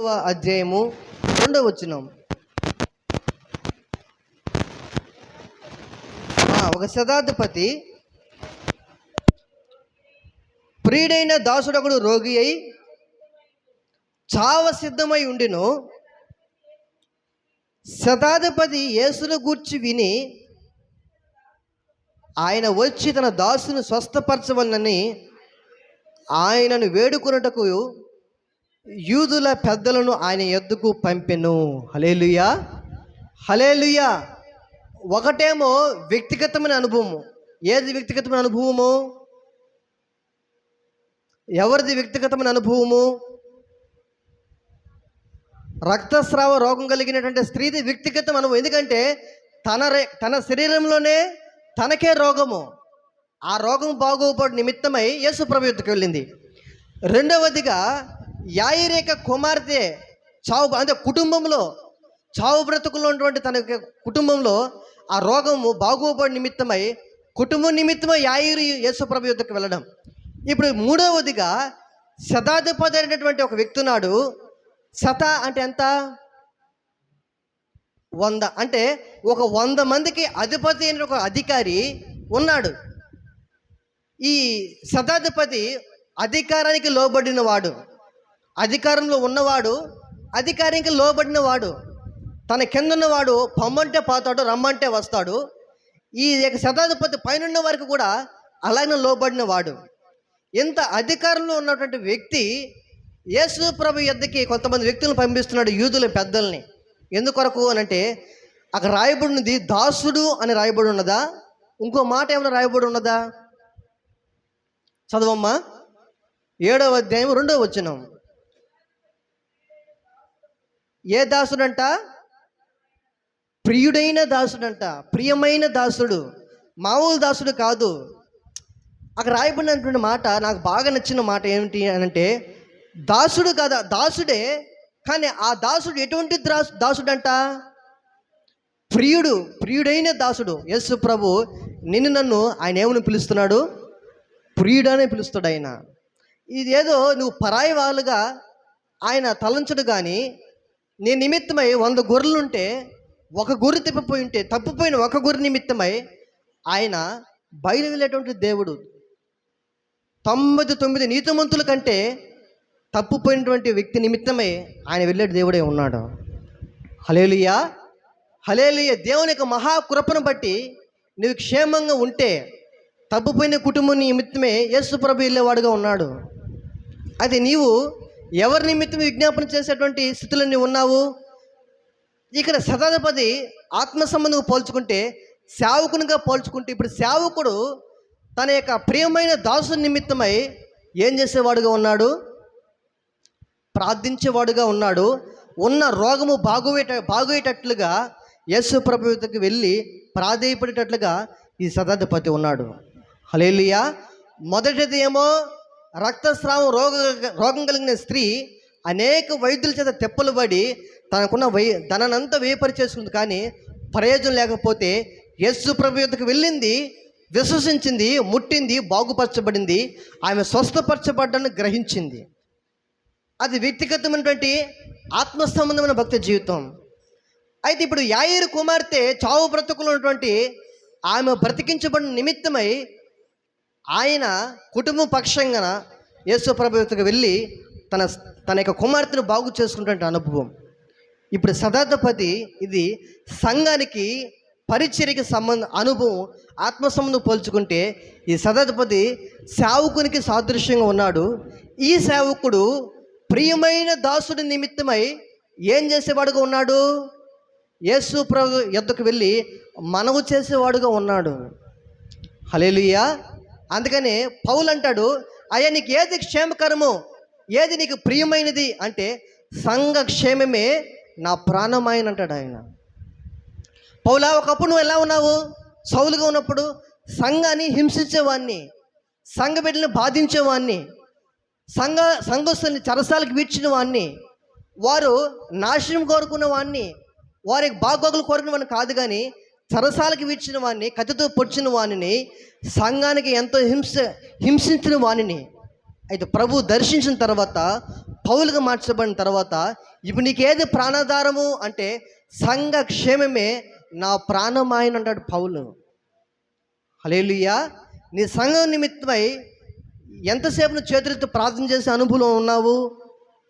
అధ్యాయము 2వ వచనం. ఒక శతాధిపతి ప్రియుడైన దాసుడొకడు రోగి అయి చావ సిద్ధమై ఉండిను. శతాధిపతి యేసును గూర్చి విని ఆయన వచ్చి తన దాసును స్వస్థపరచవలనని ఆయనను వేడుకొనుటకు యూదుల పెద్దలను ఆయన యొద్దకు పంపెను. హల్లెలూయా, హల్లెలూయా. ఒకటేమో వ్యక్తిగతమైన అనుభవము. ఏది వ్యక్తిగతమైన అనుభవము? ఎవరిది వ్యక్తిగతమైన అనుభవము? రక్తస్రావ రోగం కలిగినటువంటి స్త్రీది వ్యక్తిగతమైన అనుభవం. ఎందుకంటే తన శరీరంలోనే తనకే రోగము. ఆ రోగం బాగోపడి నిమిత్తమై యేసు ప్రభు యొద్దకు వెళ్ళింది. రెండవదిగా యాయిరేక కుమార్తె అంటే కుటుంబంలో చావు బ్రతుకుల్లో ఉన్నటువంటి తన కుటుంబంలో ఆ రోగము బాగోపడి నిమిత్తమై కుటుంబం నిమిత్తమై యాయిరు యేసు ప్రభు యొద్దకు వెళ్ళడం. ఇప్పుడు మూడవదిగా శతాధిపతి అయినటువంటి ఒక వ్యక్తి ఉన్నాడు. శత అంటే ఎంత? 100. అంటే ఒక 100 మందికి అధిపతి అయిన ఒక అధికారి ఉన్నాడు. ఈ శతాధిపతి అధికారానికి లోబడిన వాడు, అధికారంలో ఉన్నవాడు, అధికారానికి లోబడిన వాడు. తన కింద ఉన్నవాడు పొమ్మంటే పోతాడు, రమ్మంటే వస్తాడు. ఈ శతాధిపతి పైన వారికి కూడా అలాగే లోబడిన వాడు. ఇంత అధికారంలో ఉన్నటువంటి వ్యక్తి యేసు ప్రభు యొద్దకి కొంతమంది వ్యక్తులను పంపిస్తున్నాడు, యూదుల పెద్దల్ని. ఎందుకొరకు అని అంటే అక్కడ రాయబడి ఉన్నది దాసుడు అని రాయబడి ఉన్నదా? ఇంకో మాట ఏమైనా రాయబడి ఉన్నదా? చదవమ్మా. 7వ అధ్యాయం 2వ వచనం. ఏ దాసుడంట? ప్రియుడైన దాసుడంట, ప్రియమైన దాసుడు, మామూలు దాసుడు కాదు. అక్కడ రాయబడినటువంటి మాట నాకు బాగా నచ్చిన మాట ఏమిటి అని అంటే, దాసుడు కాదా, దాసుడే. కానీ ఆ దాసుడు ఎటువంటి దాసుడంట? ప్రియుడైన దాసుడు. యేసు ప్రభు నిన్ను నన్ను ఆయన ఏమని పిలుస్తున్నాడు? ప్రియుడనే పిలుస్తాడు ఆయన. ఇదేదో నువ్వు పరాయి వాళ్ళుగా ఆయన తలంచడు. కానీ నీ నిమిత్తమై 100 గొర్రెలుంటే ఒక గొర్రె తప్పిపోయి ఉంటే తప్పిపోయిన ఒక గొర్రె నిమిత్తమై ఆయన బయలు వెళ్ళేటువంటి దేవుడు. 99 నీతిమంతుల కంటే తప్పిపోయినటువంటి వ్యక్తి నిమిత్తమై ఆయన వెళ్ళే దేవుడే ఉన్నాడు. హల్లెలూయా, హల్లెలూయా. దేవుని యొక్క మహాకృపను బట్టి నువ్వు క్షేమంగా ఉంటే తప్పిపోయిన కుటుంబం నిమిత్తమే యేసు ప్రభు వెళ్ళేవాడుగా ఉన్నాడు. అది నీవు ఎవరి నిమిత్తం విజ్ఞాపన చేసేటువంటి స్థితిలో నీవు ఉన్నావు. ఇక్కడ శతాధిపతి ఆత్మ సంబంధంగా పోల్చుకుంటే, సేవకునిగా పోల్చుకుంటే, ఇప్పుడు సేవకుడు తన యొక్క ప్రియమైన దాసుని నిమిత్తమై ఏం చేసేవాడుగా ఉన్నాడు? ప్రార్థించేవాడుగా ఉన్నాడు. ఉన్న రోగము బాగోయేటట్లుగా యేసు ప్రభు యొద్దకు వెళ్ళి ప్రాధేయపడేటట్లుగా ఈ శతాధిపతి ఉన్నాడు. హల్లెలూయా. మొదటిది ఏమో రక్తస్రావం రోగం కలిగిన స్త్రీ అనేక వైద్యుల చేత తెప్పలు పడి తనకున్న ధనానంతా వేపరిచేసుకుంది. కానీ ప్రయోజనం లేకపోతే యేసు ప్రభు యొద్దకు వెళ్ళింది, విశ్వసించింది, ముట్టింది, బాగుపరచబడింది, ఆమె స్వస్థపరచబడ్డాన్ని గ్రహించింది. అది వ్యక్తిగతమైనటువంటి ఆత్మ సంబంధమైన భక్తి జీవితం. అయితే ఇప్పుడు యాయిరు కుమార్తె చావు బ్రతుకులు ఉన్నటువంటి ఆమె బ్రతికించబడిన నిమిత్తమై ఆయన కుటుంబం పక్షంగా యేసు ప్రభు యొద్దకు వెళ్ళి తన యొక్క కుమార్తెను బాగు చేసుకున్నటువంటి అనుభవం. ఇప్పుడు శతాధిపతి ఇది సంఘానికి పరిచర్యకి అనుభవం, ఆత్మ సంబంధం పోల్చుకుంటే ఈ శతాధిపతి సేవకునికి సాదృశ్యంగా ఉన్నాడు. ఈ సేవకుడు ప్రియమైన దాసుడి నిమిత్తమై ఏం చేసేవాడుగా ఉన్నాడు? యేసు ప్రభు యొద్దకు వెళ్ళి మనవి చేసేవాడుగా ఉన్నాడు. హల్లెలూయా. అందుకనే పౌలు అంటాడు, అయ్యా నీకు ఏది క్షేమకరమో, ఏది నీకు ప్రియమైనది అంటే సంఘ క్షేమమే నా ప్రాణమాయన అంటాడు ఆయన. పౌలా, ఒకప్పుడు నువ్వు ఎలా ఉన్నావు? సౌలుగా ఉన్నప్పుడు సంఘాన్ని హింసించేవాడిని, సంఘ బిడ్డలను బాధించేవాడిని, సంఘస్థుల్ని చెరసాలకు వీడ్చిన వాడిని, వారు నాశనం కోరుకున్న వాడిని, వారికి బాగోగులు కోరుకున్న వాడిని కాదు, కానీ చెరసాలకు వీడ్చిన వాడిని, కత్తితో పొడిచిన వాడిని, సంఘానికి ఎంతో హింసించిన వాడిని. అయితే ప్రభు దర్శించిన తర్వాత పౌలుగా మార్చబడిన తర్వాత ఇప్పుడు నీకేది ప్రాణాధారము అంటే సంఘ క్షేమమే నా ప్రాణమాయన అంటాడు పౌలు. హల్లెలూయా. నీ సంఘం నిమిత్తమై ఎంతసేపు నువ్వు చేతులతో ప్రార్థన చేసే అనుభవం ఉన్నావు?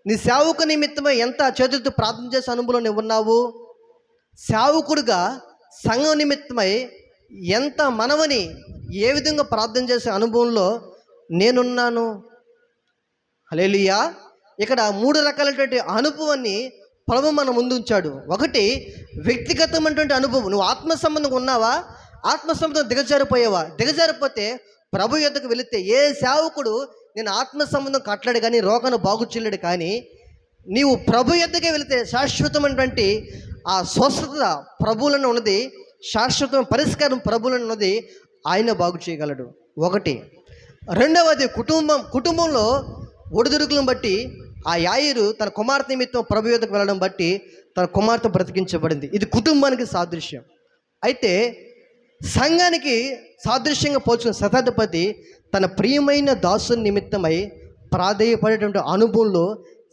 నీ సేవకు నిమిత్తమై ఎంత చేతులతో ప్రార్థన చేసే అనుభవం నువ్వు ఉన్నావు? సేవకుడుగా సంఘం నిమిత్తమై ఎంత మనవని ఏ విధంగా ప్రార్థన చేసే అనుభవంలో నేనున్నాను? హల్లెలూయా. ఇక్కడ 3 రకాలైనటువంటి అనుభవాన్ని ప్రభు మన ముందు ఉంచాడు. ఒకటి వ్యక్తిగతమైనటువంటి అనుభవం. నువ్వు ఆత్మ సంబంధంగా ఉన్నావా? ఆత్మ సంబంధం దిగజారిపోయావా? దిగజారిపోతే ప్రభు యొద్దకు వెళితే ఏ సేవకుడు నేను ఆత్మ సంబంధం కట్టలేడు కానీ రోగాన్ని బాగు చేయలేడు. కానీ నీవు ప్రభు యొద్దకే వెళితే శాశ్వతమైనటువంటి ఆ స్వస్థత ప్రభువులను ఉన్నది, శాశ్వతమైన పరిష్కారం ప్రభువులను ఉన్నది. ఆయన బాగు చేయగలడు. ఒకటి. రెండవది కుటుంబంలో ఒడిదుడుకులను బట్టి ఆ యాయిరు తన కుమార్తె నిమిత్తం ప్రభు యొద్దకు వెళ్ళడం బట్టి తన కుమార్తె బ్రతికించబడింది. ఇది కుటుంబానికి సాదృశ్యం. అయితే సంఘానికి సాదృశ్యంగా పోల్చిన శతాధిపతి తన ప్రియమైన దాసుని నిమిత్తమై ప్రాధేయపడేటువంటి అనుభవంలో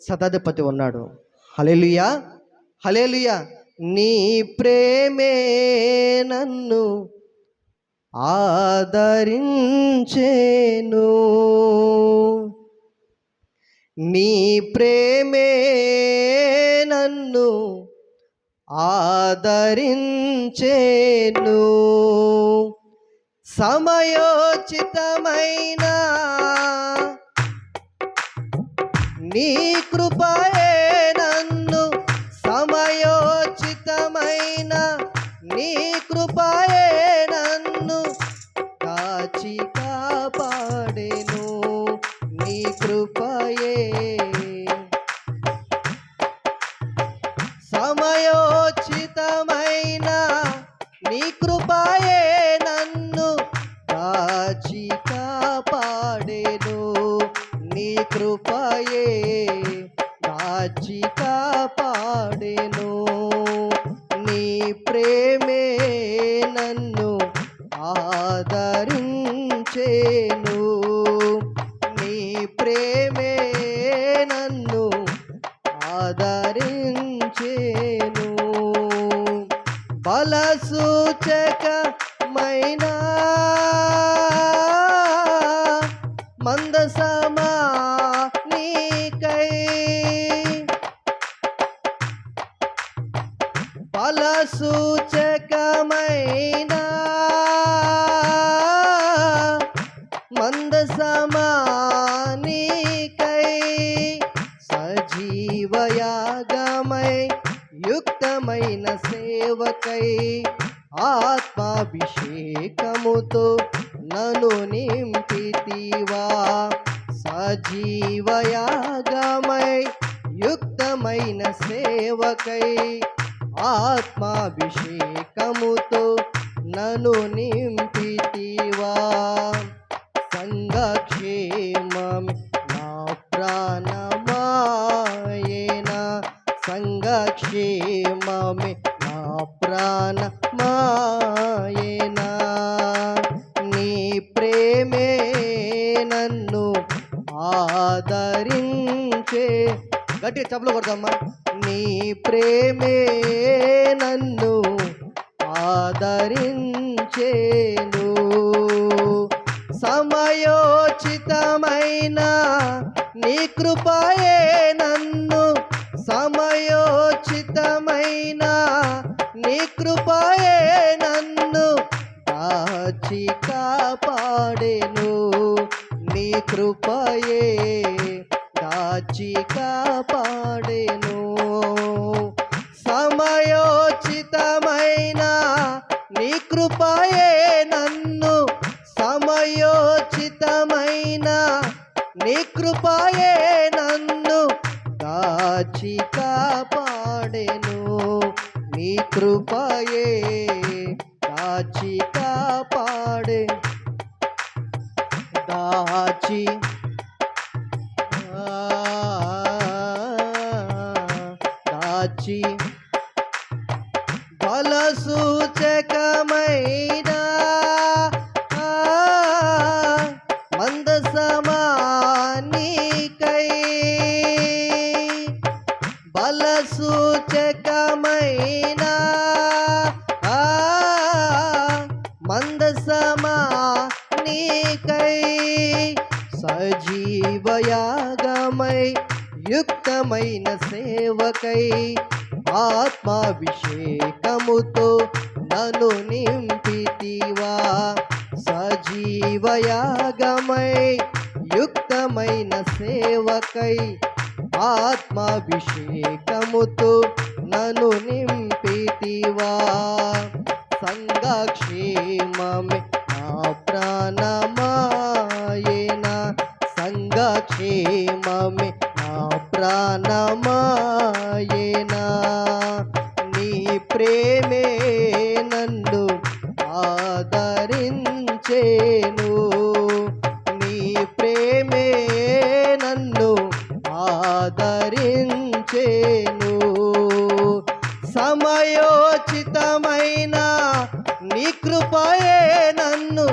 శతాధిపతి ఉన్నాడు. హల్లెలూయా, హల్లెలూయా. నీ ప్రేమే నన్ను ఆదరించేను, నీ ప్రేమే నన్ను ఆదరించేను, సమయోచితమైన నీ కృపయే నన్ను, సమయోచితమైన నీ కృపయే నన్ను కాచి కాపాడెను, నీ కృపయే. సమయోచితమైన నీ కృపయే నన్ను కాచి కాపాడెను, నీ కృపయే కాచి కాపాడెను, నీ ప్రేమే నన్ను ఆదరించేను, నీ ప్రేమే నన్ను ఆదరించేను. బలసూచకమైన మందసమా నీకై, బలసూచకమైన మందసమా నీకై, సజీవయాగమై యుక్తమైన సేవకై ఆత్మాభిషేకముతో నన్ను నింపితివా, సజీవయాగమై యుక్తమైన సేవకై ఆత్మాభిషేకముతో నన్ను నింపితివా. సంఘక్షేమం నా ప్రాణమాయేనా, సంఘక్షేమమే నా ప్రాణమాయేనా, నీ ప్రేమే నన్ను ఆదరించే. గట్టిగా చప్పలు కొడదామా. నీ ప్రేమే నన్ను ఆదరించేను, సమయోచితమైన నీ కృపయే నన్ను, సమయోచితమైన నీ కృపయే నన్ను కాచి కాపాడెను, నీ కృపయే కాచి కాపాడెను, సమయోచితమైన నీ కృపయే నన్ను, సమయోచితమైన నీ కృపయే నన్ను కాచి కాపాడెను, నీ కృపయే కాచి కాపాడే. దాచి దాచి బలసూచకమైన మందసమా నీ సూచకమైన ఆ మందసమా నీకై సజీవయాగమై యుక్తమైన సేవకై ఆత్మాభిషేకముతో నన్ను నింపితివా. సజీవయాగమై యుక్తమైన సేవకై ఆత్మాభిషేకముతో నన్ను నింపితివా. సంఘక్షేమమే నా ప్రాణమాయేనా, సంఘక్షేమమే నా ప్రాణమాయేనా. నీ ప్రేమే నన్ను ఆదరించేను, నీ ప్రేమే నన్ను ఆదరించేను. సమయోచితమైన నీ కృపయే నన్ను,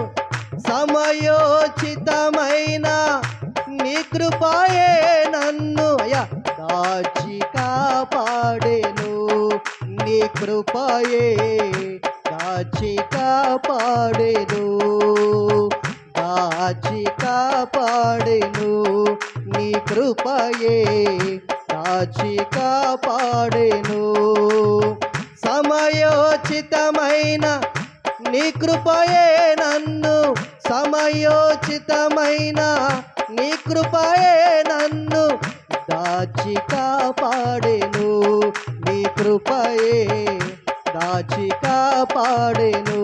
సమయోచితమైన నీ కృపయే నన్ను అయ్యా దాచి కాపాడెను. నీ కృపయే దాచి కాపాడెను, దాచి కాపాడెను. నీ కృపయే దాచి కాపాడెను. సమయోచితమైన నీ కృపయే నన్ను, సమయోచితమైన నీ కృపయే నన్ను దాచి కాపాడెను. నీ కృపయే దాచి కాపాడెను,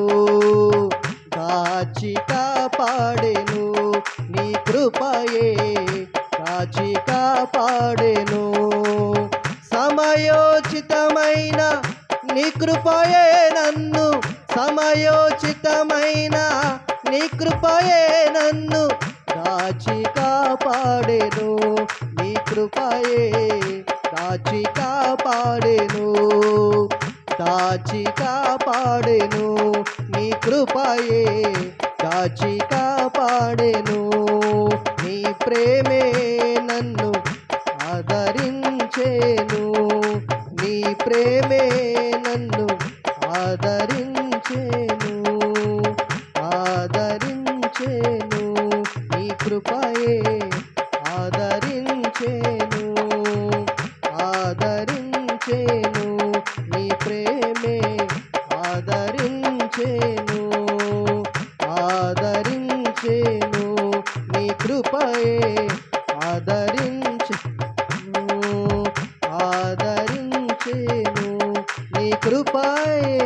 దాచి కాపాడెను. నీ కృపయే దాచి కాపాడెను. సమయోచితమైన నీ కృపయే నన్ను, సమయోచితమైన నీ కృపయే నన్ను దాచి కాపాడెను. నీ కృపయే దాచి కాపాడెను, దాచి కాపాడెను. నీ కృపయే దాచి కాపాడెను. నీ ప్రేమే నన్ను ఆదరించేను, నీ ప్రేమే నన్ను ఆదరించేను, ఆదరించేను. నీ కృపయే ఆదరించేను, ఆదరించేను. నీ ప్రేమే ఆదరించేను, ఆదరించేను. నీ కృపయే ఆదరించేను, ఆదరించేను. నీ కృపయే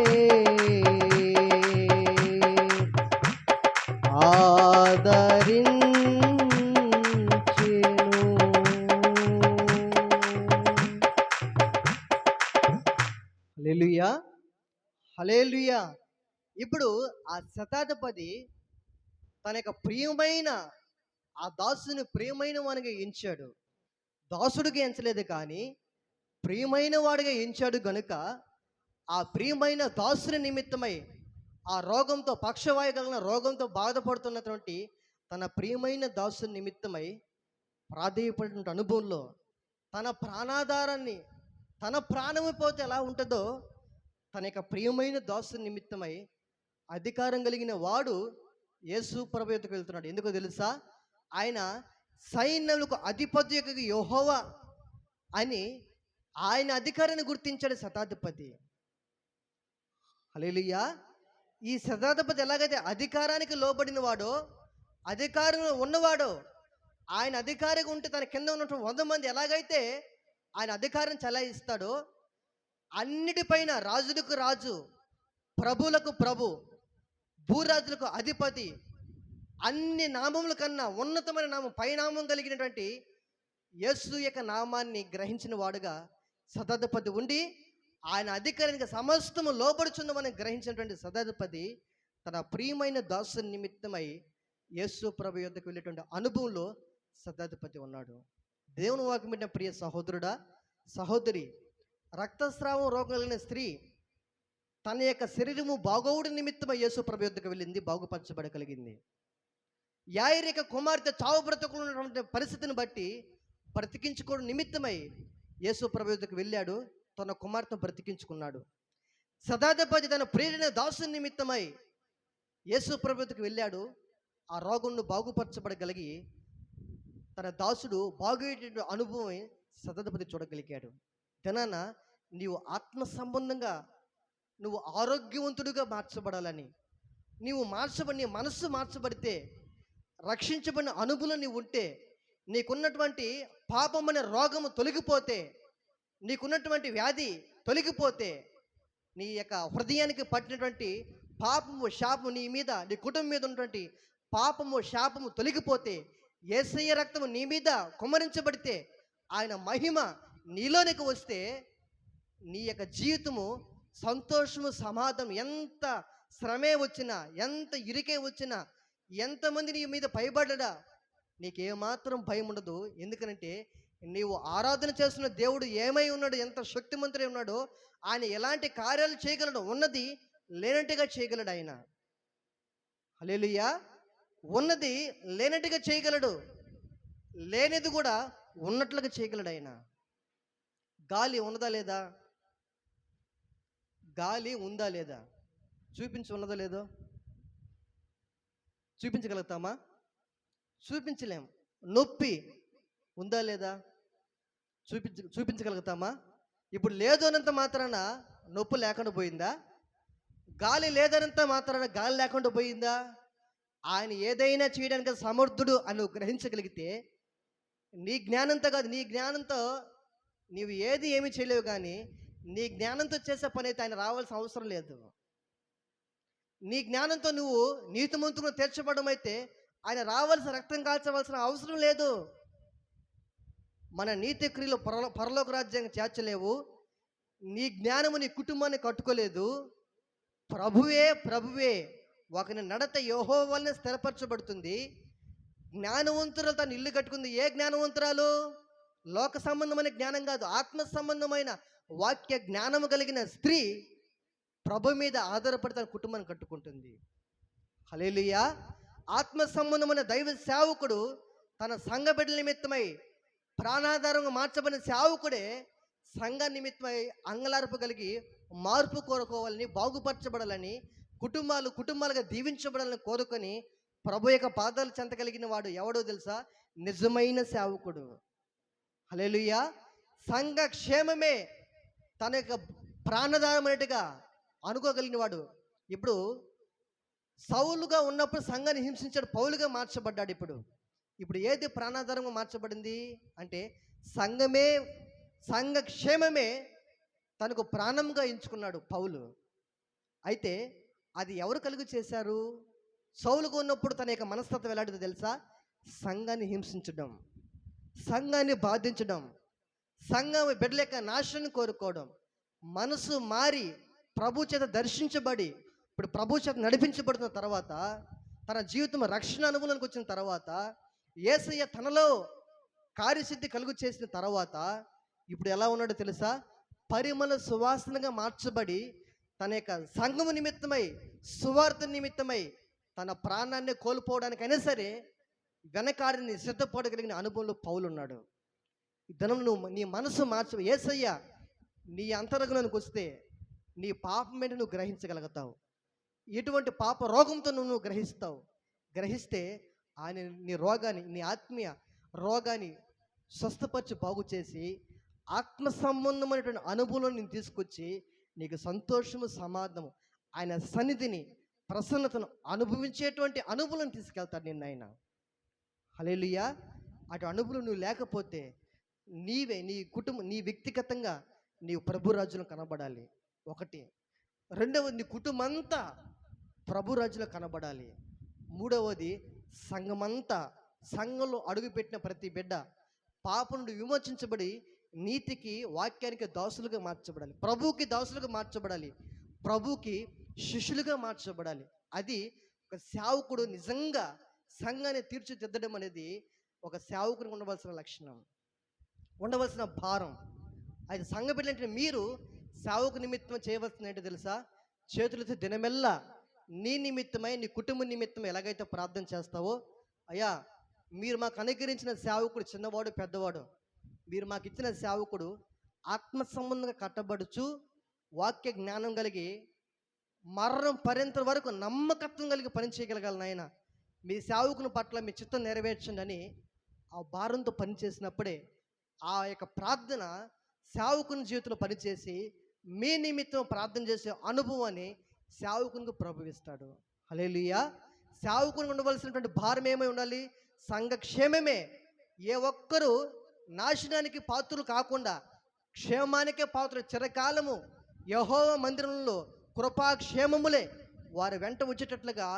ఆదరించేను. హల్లెలూయా, హల్లెలూయా. ఇప్పుడు ఆ శతాధిపతి తన యొక్క ప్రియమైన ఆ దాసుని ప్రియమైన వానిగా ఎంచాడు. దాసుడిగా ఎంచలేదు కానీ ప్రియమైన వాడిగా ఎంచాడు గనుక ఆ ప్రియమైన దాసుని నిమిత్తమై ఆ రోగంతో పక్షవాయు కలిగిన రోగంతో బాధపడుతున్నటువంటి తన ప్రియమైన దాసుని నిమిత్తమై ప్రాధేయపడిన అనుభవంలో తన ప్రాణాధారాన్ని, తన ప్రాణము పోతే ఎలా ఉంటుందో తన యొక్క ప్రియమైన దాసుని నిమిత్తమై అధికారం కలిగిన వాడు యేసు ప్రభు యొద్దకు వెళ్తున్నాడు. ఎందుకో తెలుసా? ఆయన సైన్యములకు అధిపతి యొక్క యెహోవా అని ఆయన అధికారాన్ని గుర్తించాడు శతాధిపతి. హల్లెలూయా. ఈ శతాధిపతి ఎలాగైతే అధికారానికి లోబడిన వాడో, అధికారంలో ఉన్నవాడో, ఆయన అధికారిగా ఉంటే తన కింద ఉన్నటువంటి 100 మంది ఎలాగైతే ఆయన అధికారం చెలాయిస్తాడో, అన్నిటిపైన రాజులకు రాజు, ప్రభువులకు ప్రభు, భూరాజులకు అధిపతి, అన్ని నామముల కన్నా ఉన్నతమైన నామం, పైనామం కలిగినటువంటి యేసు యొక్క నామాన్ని గ్రహించిన వాడుగా శతాధిపతి ఉండి ఆయన అధికారానికి సమస్తము లోబడుచుందమని గ్రహించినటువంటి శతాధిపతి తన ప్రియమైన దాసుని నిమిత్తమై యేసు ప్రభు యొద్దకు వెళ్ళేటువంటి అనుభవంలో శతాధిపతి ఉన్నాడు. దేవుని వాక్యం విన్న ప్రియ సహోదరుడా, సహోదరి, రక్తస్రావం రోగం కలిగిన స్త్రీ తన యొక్క శరీరము బాగోవుడి నిమిత్తమై యేసు ప్రభు యొద్దకు వెళ్ళింది, బాగుపరచబడగలిగింది. యాయిరిక కుమార్తె చావు బ్రతుకులు ఉన్నటువంటి పరిస్థితిని బట్టి బ్రతికించుకోవడం నిమిత్తమై యేసు ప్రభు యొద్దకు వెళ్ళాడు, తన కుమార్తెను బ్రతికించుకున్నాడు. శతాధిపతి తన ప్రియుడైన దాసుని నిమిత్తమై యేసు ప్రభు యొద్దకు వెళ్ళాడు. ఆ రోగును బాగుపరచబడగలిగి తన దాసుడు బాగయ్యేటువంటి అనుభవం శతాధిపతి చూడగలిగాడు. దినాన నీవు ఆత్మ సంబంధంగా నువ్వు ఆరోగ్యవంతుడిగా మార్చబడాలని, నీవు నీ మనస్సు మార్చబడితే, రక్షించబడిన అనుభవం నీవు ఉంటే, నీకున్నటువంటి పాపం అనే రోగము తొలగిపోతే, నీకున్నటువంటి వ్యాధి తొలగిపోతే, నీ యొక్క హృదయానికి పట్టినటువంటి పాపము శాపము నీ మీద, నీ కుటుంబం మీద ఉన్నటువంటి పాపము శాపము తొలగిపోతే, యేసయ్య రక్తము నీ మీద కుమ్మరించబడితే, ఆయన మహిమ నీలోనికి వస్తే, నీ యొక్క జీవితము సంతోషము సమాధానం, ఎంత శ్రమే వచ్చినా, ఎంత ఇరికే వచ్చినా, ఎంతమంది నీ మీద భయపడ్డా నీకేమాత్రం భయం ఉండదు. ఎందుకనంటే నీవు ఆరాధన చేస్తున్న దేవుడు ఏమై ఉన్నాడు, ఎంత శక్తిమంతుడై ఉన్నాడో, ఆయన ఎలాంటి కార్యాలు చేయగలడు, ఉన్నది లేనట్టుగా చేయగలడు ఆయన. హల్లెలూయా. ఉన్నది లేనట్టుగా చేయగలడు, లేనిది కూడా ఉన్నట్లుగా చేయగలడు ఆయన. గాలి ఉన్నదా లేదా? గాలి ఉందా లేదా? ఉన్నదో లేదో చూపించగలుగుతామా? చూపించలేం. నొప్పి ఉందా లేదా? చూపించగలుగుతామా? ఇప్పుడు లేదు అన్నంత మాత్రాన నొప్పి లేకుండా పోయిందా? గాలి లేదనంత మాత్రాన గాలి లేకుండా పోయిందా? ఆయన ఏదైనా చేయడానికి సమర్థుడు అని నువ్వు గ్రహించగలిగితే, నీ జ్ఞానంతో కాదు, నీ జ్ఞానంతో నీవు ఏమీ చేయలేవు. కానీ నీ జ్ఞానంతో చేసే పని అయితే ఆయన రావాల్సిన అవసరం లేదు. నీ జ్ఞానంతో నువ్వు నీతిమంతులను తీర్చబడడం అయితే ఆయన రావాల్సిన, రక్తం కాల్చవలసిన అవసరం లేదు. మన నీతి క్రియలు పరలోక రాజ్యాన్ని చేర్చలేవు. నీ జ్ఞానము నీ కుటుంబాన్ని కట్టుకోలేదు. ప్రభువే ఒకని నడత యెహోవా వలన స్థిరపరచబడుతుంది. జ్ఞానవంతురాలు తను ఇల్లు కట్టుకుంది. ఏ జ్ఞానవంతురాలు? లోక సంబంధమైన జ్ఞానం కాదు, ఆత్మ సంబంధమైన వాక్య జ్ఞానము కలిగిన స్త్రీ ప్రభు మీద ఆధారపడి తన కుటుంబాన్ని కట్టుకుంటుంది. హల్లెలూయా. ఆత్మ సంబంధమైన దైవ సేవకుడు తన సంఘ బిడ్డల నిమిత్తమై ప్రాణాధారంగా మార్చబడిన సేవకుడే సంఘ నిమిత్తమై అంగలార్పు కలిగి మార్పు కోరుకోవాలని, బాగుపరచబడాలని, కుటుంబాలుగా దీవించబడాలని కోరుకొని ప్రభు యొక్క పాదాలు చెంత కలిగిన వాడు ఎవడో తెలుసా? నిజమైన సేవకుడు. హల్లెలూయా. సంఘ క్షేమమే తన యొక్క ప్రాణాధారమైనట్టుగా అనుకోగలిగిన వాడు. ఇప్పుడు సౌలుగా ఉన్నప్పుడు సంఘాన్ని హింసించాడు, పౌలుగా మార్చబడ్డాడు. ఇప్పుడు ఏది ప్రాణాధారంగా మార్చబడింది అంటే సంఘ క్షేమమే తనకు ప్రాణంగా ఎంచుకున్నాడు పౌలు. అయితే అది ఎవరు కలుగు చేశారు? సౌలుగా ఉన్నప్పుడు తన యొక్క మనస్తత్వం ఎలాంటిదో తెలుసా? సంఘాన్ని హింసించడం, సంఘాన్ని బాధించడం, సంఘం బిడ్డల యొక్క నాశనం కోరుకోవడం. మనసు మారి ప్రభు చేత దర్శించబడి, ఇప్పుడు ప్రభు చేత నడిపించబడిన తర్వాత, తన జీవితం రక్షణ అనుభవానికి వచ్చిన తర్వాత, యేసయ్య తనలో కార్యసిద్ధి కలుగు చేసిన తర్వాత ఇప్పుడు ఎలా ఉన్నాడో తెలుసా? పరిమళ సువాసనగా మార్చబడి తన యొక్క సంఘము నిమిత్తమై, సువార్త నిమిత్తమై తన ప్రాణాన్ని కోల్పోవడానికైనా సరే వెనకాడిని సిద్ధపడగలిగిన అనుభవంలో పౌలు ఉన్నాడు. ఈ దినం నువ్వు నీ మనసు యేసయ్య నీ అంతరంగంలోకి వస్తే నీ పాపం ఏంటి నువ్వు గ్రహించగలుగుతావు. ఎటువంటి పాప రోగంతో నువ్వు గ్రహిస్తే ఆయన నీ రోగాన్ని, నీ ఆత్మీయ రోగాన్ని స్వస్థపరిచి బాగు చేసి ఆత్మ సంబంధమైనటువంటి అనుభవం నేను తీసుకొచ్చి నీకు సంతోషము, సమాధానము, ఆయన సన్నిధిని, ప్రసన్నతను అనుభవించేటువంటి అనుభవం తీసుకెళ్తాడు నిన్న ఆయన. హల్లెలూయా. అటు అనుభవం నువ్వు లేకపోతే నీ కుటుంబం, నీ వ్యక్తిగతంగా నీవు ప్రభు రాజ్యంలో కనబడాలి. ఒకటి. రెండవది, నీ కుటుంబం అంతా ప్రభు రాజ్యంలో కనబడాలి. మూడవది, సంఘమంతా, సంఘంలో అడుగుపెట్టిన ప్రతి బిడ్డ పాపం నుండి విమోచించబడి నీతికి, వాక్యానికి దాసులుగా మార్చబడాలి. ప్రభువుకి దాసులుగా మార్చబడాలి. ప్రభువుకి శిష్యులుగా మార్చబడాలి. అది ఒక సేవకుడు నిజంగా సంఘాన్ని తీర్చిదిద్దడం అనేది ఒక సేవకునికి ఉండవలసిన లక్షణం, ఉండవలసిన భారం. అది సంఘ బిడ్డలంటే మీరు సేవకు నిమిత్తం చేయవలసింది ఏంటో తెలుసా? చేతులతో దినమెల్లా నీ నిమిత్తమై, నీ కుటుంబం నిమిత్తమై ఎలాగైతే ప్రార్థన చేస్తావో, అయ్యా మీరు మాకు అనుగ్రహించిన సేవకుడు చిన్నవాడు, పెద్దవాడు, మీరు మాకు ఇచ్చిన సేవకుడు ఆత్మ సంబంధంగా కట్టబడుచు వాక్య జ్ఞానం కలిగి మరణం పర్యంతం వరకు నమ్మకత్వం కలిగి పని చేయగలగాలి నాయన. మీ సేవకుని పట్ల మీ చిత్తం నెరవేర్చండి అని ఆ భారంతో పనిచేసినప్పుడే ఆ యొక్క ప్రార్థన సేవకుని జీవితంలో పనిచేసి మీ నిమిత్తం ప్రార్థన చేసే అనుభవాన్ని సేవకునికి ప్రభువిస్తాడు. హల్లెలూయా. సేవకునికి ఉండవలసినటువంటి భారం ఏమై ఉండాలి? సంఘక్షేమమే. ఏ ఒక్కరూ నాశనానికి పాత్రలు కాకుండా క్షేమానికే పాత్రలు చిరకాలము యెహోవా మందిరంలో కృపాక్షేమములే వారి వెంట వచ్చేటట్లుగా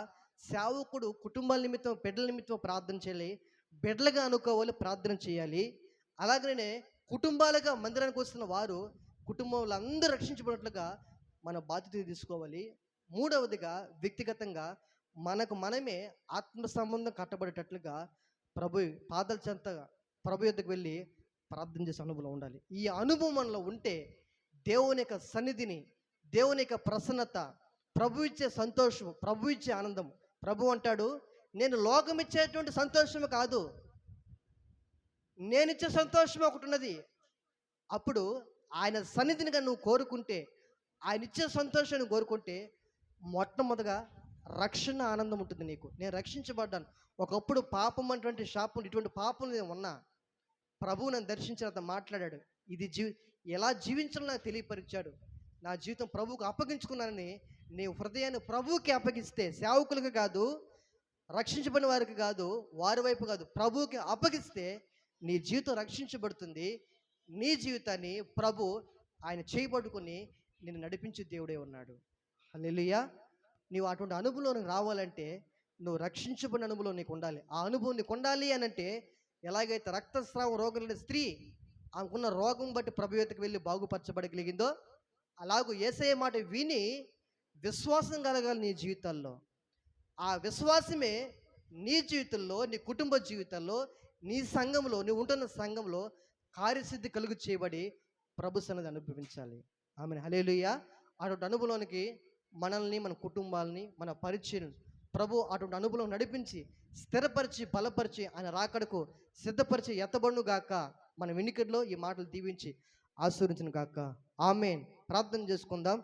సేవకుడు కుటుంబాల నిమిత్తం బిడ్డల నిమిత్తం ప్రార్థన చేయాలి. బిడ్డలుగా అనుకోవాలి, ప్రార్థన చేయాలి. అలాగనే కుటుంబాలుగా మందిరానికి వస్తున్న వారు కుటుంబంలో అందరూ రక్షించబడినట్లుగా మన బాధ్యత తీసుకోవాలి. మూడవదిగా వ్యక్తిగతంగా మనకు మనమే ఆత్మ సంబంధం కట్టబడేటట్లుగా ప్రభు పాదాల చెంత ప్రభు యొద్దకు వెళ్ళి ప్రార్థన చేసే అనుభవం ఉండాలి. ఈ అనుభవం మనలో ఉంటే దేవుని యొక్క సన్నిధిని, దేవుని యొక్క ప్రసన్నత, ప్రభు ఇచ్చే సంతోషం, ప్రభు ఇచ్చే ఆనందం. ప్రభు అంటాడు, నేను లోకం ఇచ్చేటువంటి సంతోషం కాదు, నేనిచ్చే సంతోషం ఒకటి ఉన్నది. అప్పుడు ఆయన సన్నిధినిగా నువ్వు కోరుకుంటే, ఆయన ఇచ్చే సంతోషాన్ని కోరుకుంటే మొట్టమొదటిగా రక్షణ ఆనందం ఉంటుంది నీకు. నేను రక్షించబడ్డాను. ఒకప్పుడు పాపం అటువంటి శాపం, ఇటువంటి పాపం నేను ఉన్నా, ప్రభువు నన్ను దర్శించిన మాట్లాడాడు. ఇది ఎలా జీవించాలో నాకు తెలియపరిచాడు. నా జీవితం ప్రభువుకు అప్పగించుకున్నానని నీ హృదయాన్ని ప్రభువుకి అప్పగిస్తే, సేవకులకు కాదు, రక్షించబడిన వారికి కాదు, వారి వైపు కాదు, ప్రభువుకి అప్పగిస్తే నీ జీవితం రక్షించబడుతుంది. నీ జీవితాన్ని ప్రభు ఆయన చేయబడుకొని నిన్ను నడిపించే దేవుడే ఉన్నాడు. హల్లెలూయా. నీవు అటువంటి అనుభవంలోకి రావాలంటే నువ్వు రక్షించబడిన అనుభవం నీకు ఉండాలి. ఆ అనుభవం నీకు ఉండాలి అని అంటే, ఎలాగైతే రక్తస్రావం రోగం లేని స్త్రీ ఆమెకున్న రోగం బట్టి ప్రభు యొద్దకు వెళ్ళి బాగుపరచబడగలిగిందో, అలాగూ యేసయ్య మాట విని విశ్వాసం కలగాలి నీ జీవితాల్లో. ఆ విశ్వాసమే నీ జీవితంలో, నీ కుటుంబ జీవితాల్లో, నీ సంఘంలో, నువ్వు ఉంటున్న సంఘంలో కార్యసిద్ధి కలుగు చేయబడి ప్రభు సన్నిధిని అనుభవించాలి. ఆమెను. హల్లెలూయా. అటువంటి అనుభవంలోనికి మనల్ని, మన కుటుంబాలని, మన పరిచయం ప్రభు అటువంటి అనుభవం నడిపించి స్థిరపరిచి బలపరిచి ఆయన రాకడకు సిద్ధపరిచి ఎత్తబడును గాక. మన వెనుకట్లో ఈ మాటలు దీవించి ఆశీర్వదించును గాక. ఆమేన్. ప్రార్థన చేసుకుందాం.